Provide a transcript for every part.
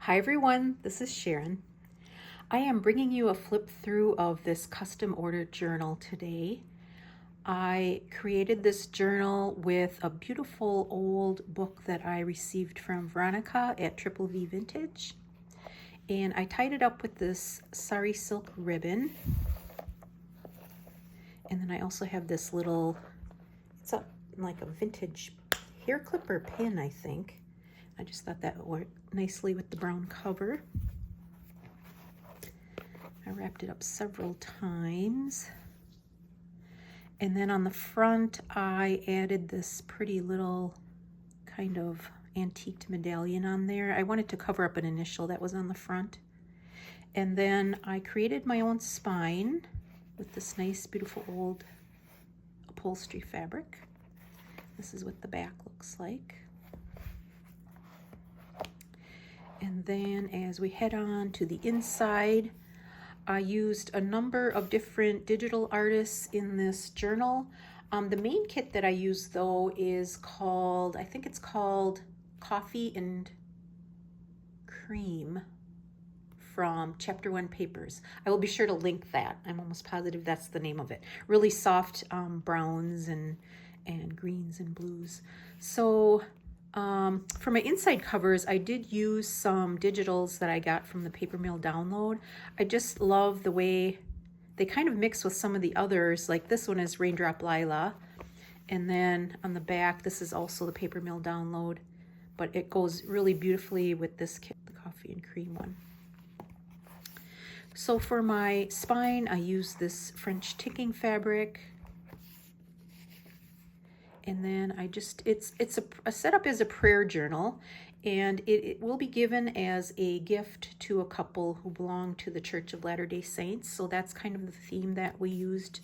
Hi everyone, this is Sharon. I am bringing you a flip through of this custom ordered journal today. I created this journal with a beautiful old book that I received from Veronica at Triple V Vintage. And I tied it up with this sari silk ribbon. And then I also have this little, it's like a vintage hair clipper pin, I think. I just thought that would work nicely with the brown cover. I wrapped it up several times. And then on the front, I added this pretty little kind of antiqued medallion on there. I wanted to cover up an initial that was on the front. And then I created my own spine with this nice, beautiful old upholstery fabric. This is what the back looks like. And then as we head on to the inside, I used a number of different digital artists in this journal. The main kit that I used though is called, I think it's called Coffee and Cream from Chapter 1 Papers. I will be sure to link that. I'm almost positive that's the name of it. Really soft browns and greens and blues. So for my inside covers, I did use some digitals that I got from the Paper Mill download. I just love the way they kind of mix with some of the others. Like this one is Raindrop Lila. And then on the back, this is also the Paper Mill download, but it goes really beautifully with this kit, the Coffee and Cream one. So for my spine, I use this French ticking fabric. And then I just, it's a setup as a prayer journal, and it will be given as a gift to a couple who belong to the Church of Latter-day Saints. So that's kind of the theme that we used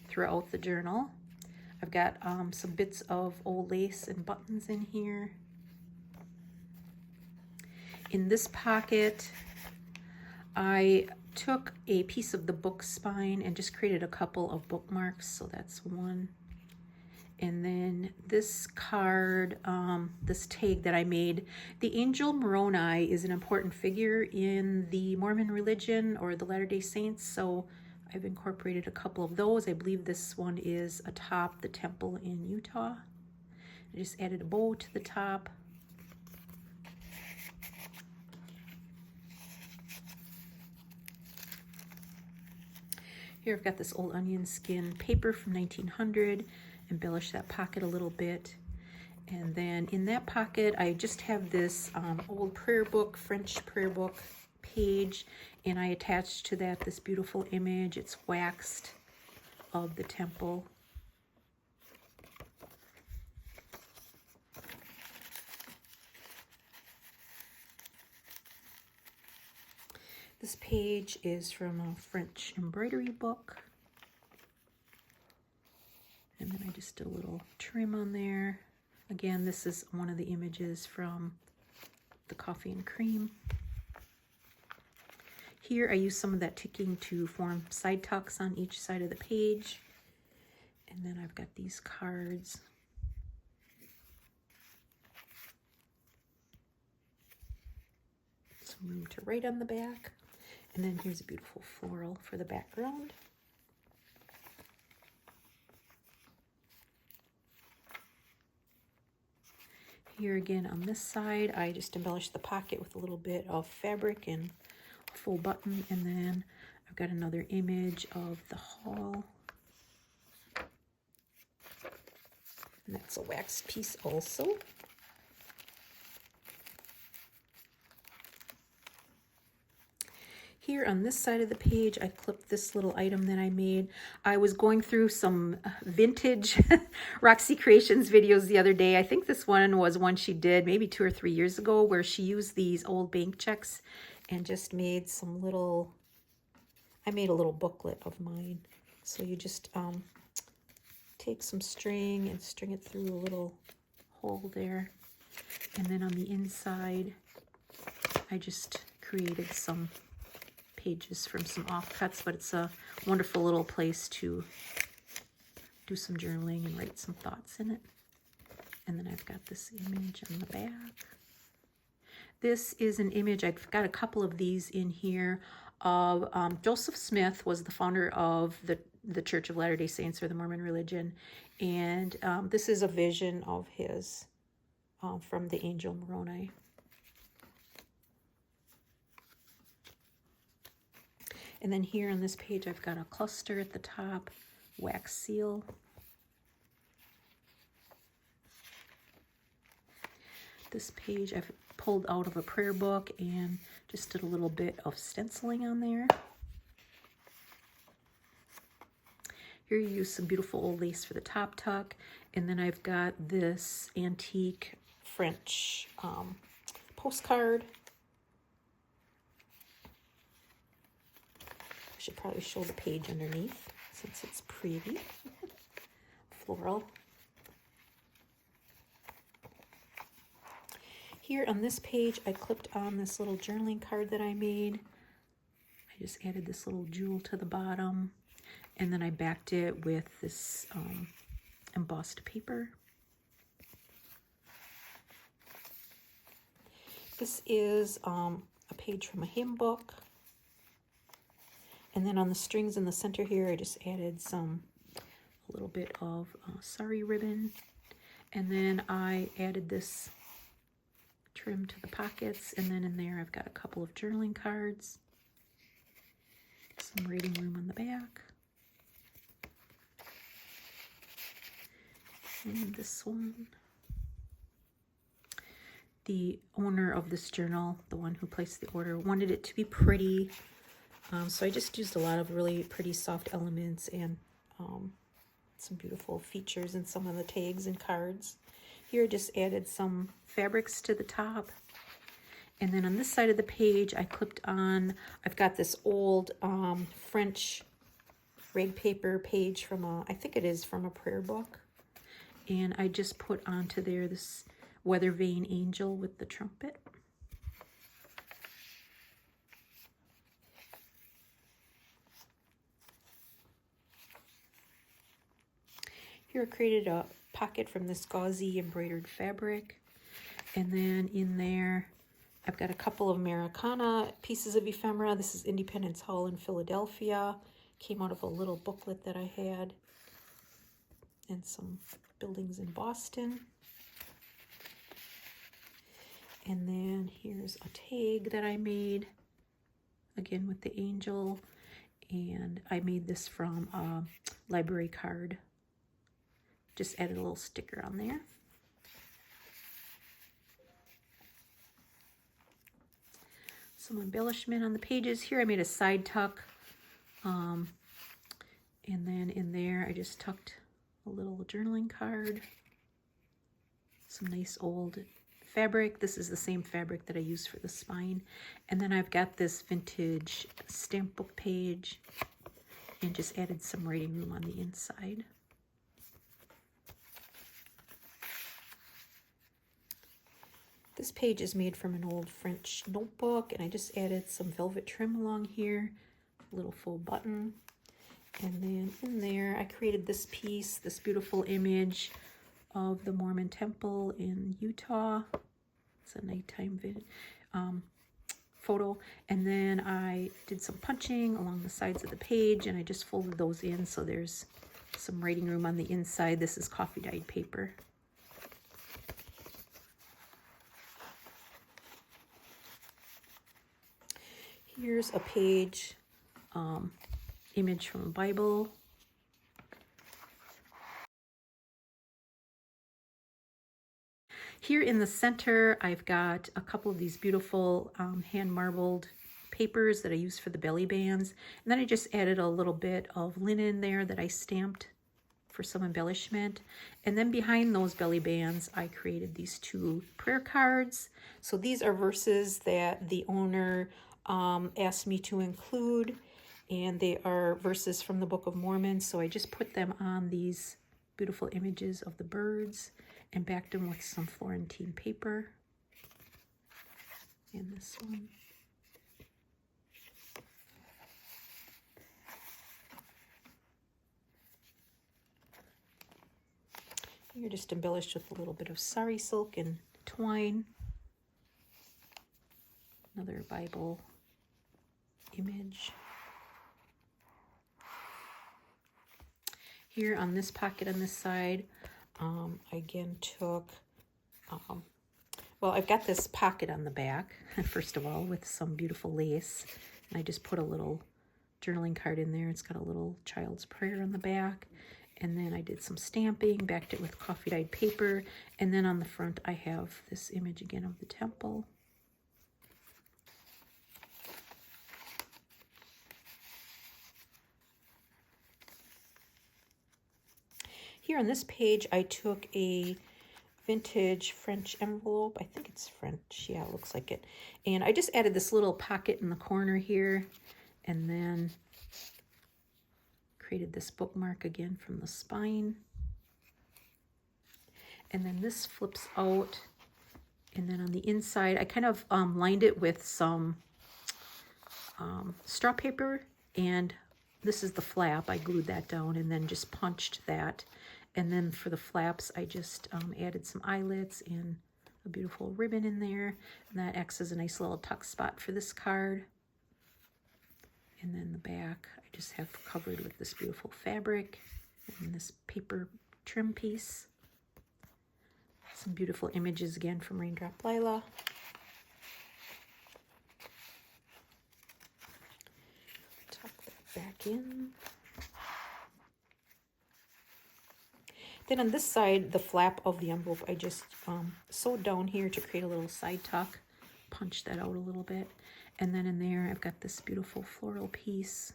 throughout the journal. I've got some bits of old lace and buttons in here. In this pocket, I took a piece of the book spine and just created a couple of bookmarks. So that's one. And then this card, this tag that I made, the angel Moroni is an important figure in the Mormon religion or the Latter-day Saints, so I've incorporated a couple of those. I believe this one is atop the temple in Utah. I just added a bow to the top. Here I've got this old onion skin paper from 1900. Embellish that pocket a little bit. And then in that pocket, I just have this old prayer book, French prayer book page, and I attached to that this beautiful image. It's waxed of the temple. This page is from a French embroidery book. And then I just did a little trim on there. Again, this is one of the images from the Coffee and Cream. Here I use some of that ticking to form side tucks on each side of the page. And then I've got these cards. Some room to write on the back. And then here's a beautiful floral for the background. Here again on this side, I just embellished the pocket with a little bit of fabric and a full button, and then I've got another image of the hall. And that's a waxed piece also. Here on this side of the page, I clipped this little item that I made. I was going through some vintage Roxy Creations videos the other day. I think this one was one she did maybe 2 or 3 years ago, where she used these old bank checks and just made some little, I made a little booklet of mine. So you just take some string and string it through a little hole there. And then on the inside, I just created some pages from some offcuts, but it's a wonderful little place to do some journaling and write some thoughts in it. And then I've got this image on the back. This is an image, I've got a couple of these in here, of Joseph Smith was the founder of the Church of Latter-day Saints, or the Mormon religion. And this is a vision of his from the angel Moroni. And then here on this page, I've got a cluster at the top, wax seal. This page I've pulled out of a prayer book and just did a little bit of stenciling on there. Here you use some beautiful old lace for the top tuck. And then I've got this antique French postcard. I should probably show the page underneath since it's pretty. Floral. Here on this page, I clipped on this little journaling card that I made. I just added this little jewel to the bottom, and then I backed it with this embossed paper. This is a page from a hymn book. And then on the strings in the center here, I just added a little bit of sari ribbon. And then I added this trim to the pockets, and then in there I've got a couple of journaling cards, some reading room on the back, and this one. The owner of this journal, the one who placed the order, wanted it to be pretty, so I just used a lot of really pretty soft elements and some beautiful features in some of the tags and cards. Here I just added some fabrics to the top. And then on this side of the page, I clipped on, I've got this old French rag paper page from I think it is from a prayer book. And I just put onto there this weather vane angel with the trumpet. Here I created a pocket from this gauzy embroidered fabric, and then in there I've got a couple of Americana pieces of ephemera. This is Independence Hall in Philadelphia, came out of a little booklet that I had, and some buildings in Boston. And then here's a tag that I made, again with the angel, and I made this from a library card. Just added a little sticker on there. Some embellishment on the pages. Here I made a side tuck. And then in there I just tucked a little journaling card. Some nice old fabric. This is the same fabric that I used for the spine. And then I've got this vintage stamp book page and just added some writing room on the inside. This page is made from an old French notebook, and I just added some velvet trim along here, a little full button. And then in there, I created this piece, this beautiful image of the Mormon temple in Utah. It's a nighttime photo. And then I did some punching along the sides of the page, and I just folded those in so there's some writing room on the inside. This is coffee dyed paper. Here's a page, image from a Bible. Here in the center, I've got a couple of these beautiful hand marbled papers that I use for the belly bands. And then I just added a little bit of linen there that I stamped for some embellishment. And then behind those belly bands, I created these two prayer cards. So these are verses that the owner asked me to include, and they are verses from the Book of Mormon. So I just put them on these beautiful images of the birds and backed them with some Florentine paper. And this one. You're just embellished with a little bit of sari silk and twine. Another Bible image. Here on this pocket on this side, I again took, well, I've got this pocket on the back, first of all, with some beautiful lace. And I just put a little journaling card in there. It's got a little child's prayer on the back. And then I did some stamping, backed it with coffee dyed paper. And then on the front, I have this image again of the temple. Here on this page, I took a vintage French envelope. I think it's French. Yeah, it looks like it. And I just added this little pocket in the corner here, and then created this bookmark again from the spine. And then this flips out. And then on the inside, I kind of lined it with some straw paper, and this is the flap. I glued that down and then just punched that. And then for the flaps, I just added some eyelets and a beautiful ribbon in there. And that acts as a nice little tuck spot for this card. And then the back, I just have covered with this beautiful fabric and this paper trim piece. Some beautiful images again from Raindrop Lila. Tuck that back in. Then on this side, the flap of the envelope, I just sewed down here to create a little side tuck. Punch that out a little bit. And then in there, I've got this beautiful floral piece.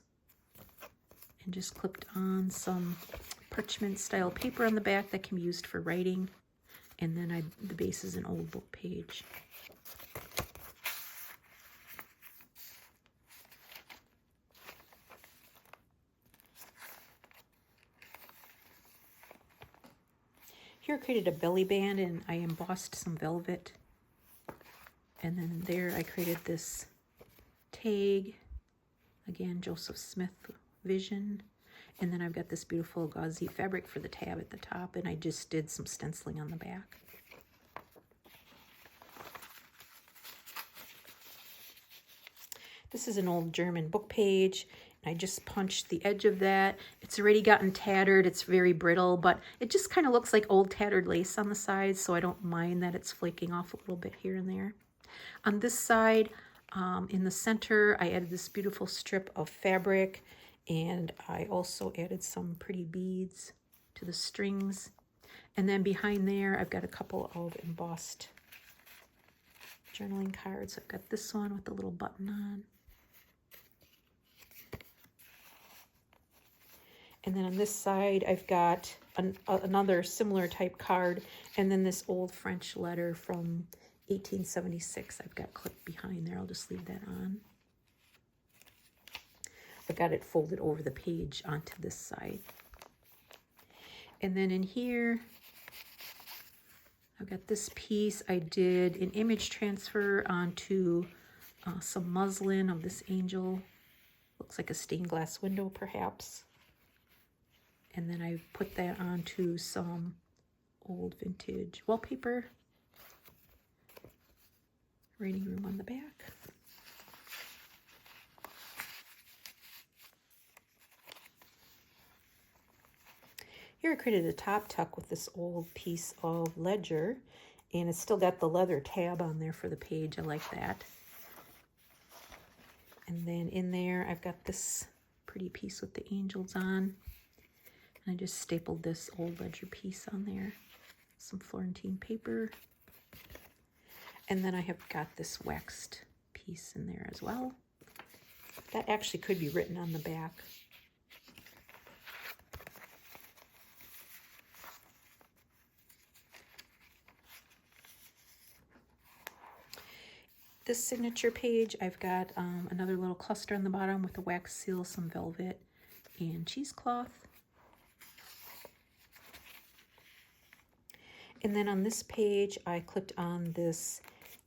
And just clipped on some parchment style paper on the back that can be used for writing. And then the base is an old book page. Here I created a belly band and I embossed some velvet. And then there I created this tag. Again, Joseph Smith Vision. And then I've got this beautiful gauzy fabric for the tab at the top, and I just did some stenciling on the back. This is an old German book page, and I just punched the edge of that. It's already gotten tattered. It's very brittle, but it just kind of looks like old tattered lace on the sides, so I don't mind that it's flaking off a little bit here and there. On this side, in the center, I added this beautiful strip of fabric, and I also added some pretty beads to the strings. And then behind there, I've got a couple of embossed journaling cards. I've got this one with the little button on. And then on this side, I've got another similar type card, and then this old French letter from 1876 I've got clipped behind there. I'll just leave that on. I've got it folded over the page onto this side. And then in here, I've got this piece. I did an image transfer onto some muslin of this angel. Looks like a stained glass window, perhaps. And then I put that onto some old vintage wallpaper. Writing room on the back. Here I created a top tuck with this old piece of ledger, and it's still got the leather tab on there for the page. I like that. And then in there, I've got this pretty piece with the angels on. And I just stapled this old ledger piece on there. Some Florentine paper. And then I have got this waxed piece in there as well. That actually could be written on the back. This signature page, I've got another little cluster on the bottom with a wax seal, some velvet, and cheesecloth. And then on this page, I clipped on this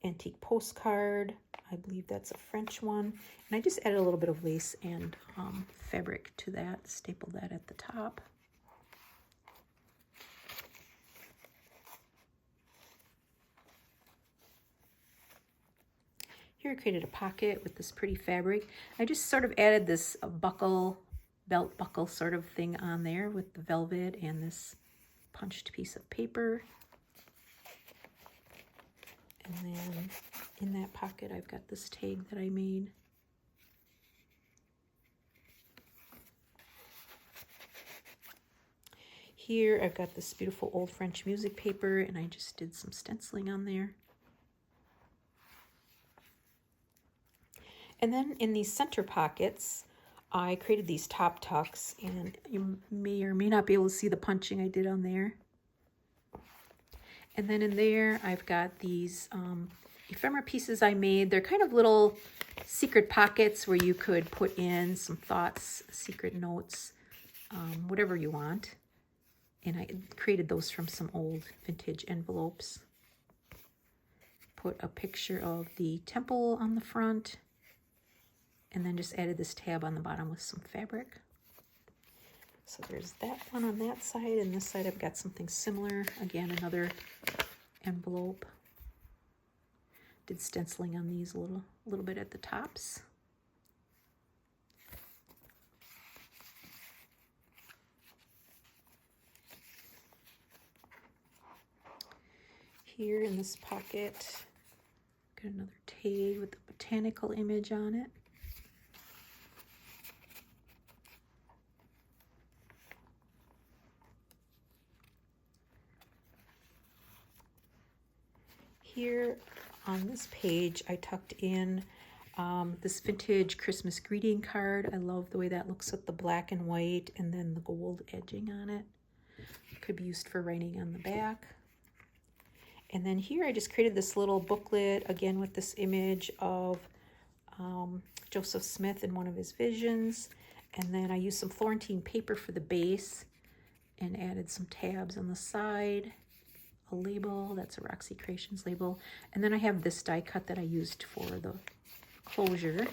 antique postcard. I believe that's a French one. And I just added a little bit of lace and fabric to that, stapled that at the top. Here I created a pocket with this pretty fabric. I just sort of added this buckle, belt buckle sort of thing on there with the velvet and this punched piece of paper. And then in that pocket, I've got this tag that I made. Here I've got this beautiful old French music paper, and I just did some stenciling on there. And then in these center pockets, I created these top tucks, and you may or may not be able to see the punching I did on there. And then in there, I've got these ephemera pieces I made. They're kind of little secret pockets where you could put in some thoughts, secret notes, whatever you want. And I created those from some old vintage envelopes. Put a picture of the temple on the front, and then just added this tab on the bottom with some fabric. So there's that one on that side, and this side I've got something similar. Again, another envelope. Did stenciling on these a little bit at the tops. Here in this pocket, got another tag with the botanical image on it. Here on this page, I tucked in this vintage Christmas greeting card. I love the way that looks with the black and white and then the gold edging on it. Could be used for writing on the back. And then here I just created this little booklet, again with this image of Joseph Smith in one of his visions. And then I used some Florentine paper for the base and added some tabs on the side. A label, that's a Roxy Creations label. And then I have this die cut that I used for the closure.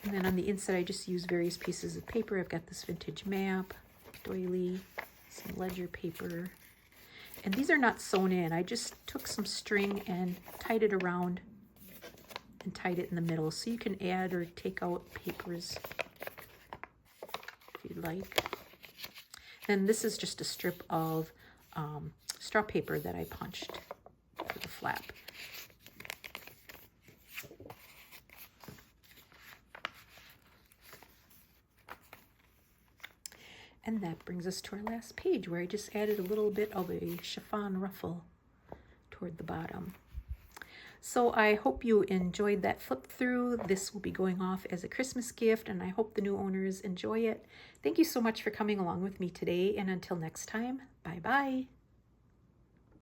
And then on the inside, I just used various pieces of paper. I've got this vintage map, doily, some ledger paper. And these are not sewn in. I just took some string and tied it around and tied it in the middle. So you can add or take out papers if you'd like. And this is just a strip of straw paper that I punched for the flap. And that brings us to our last page, where I just added a little bit of a chiffon ruffle toward the bottom. So I hope you enjoyed that flip through. This will be going off as a Christmas gift, and I hope the new owners enjoy it. Thank you so much for coming along with me today, and until next time, bye-bye.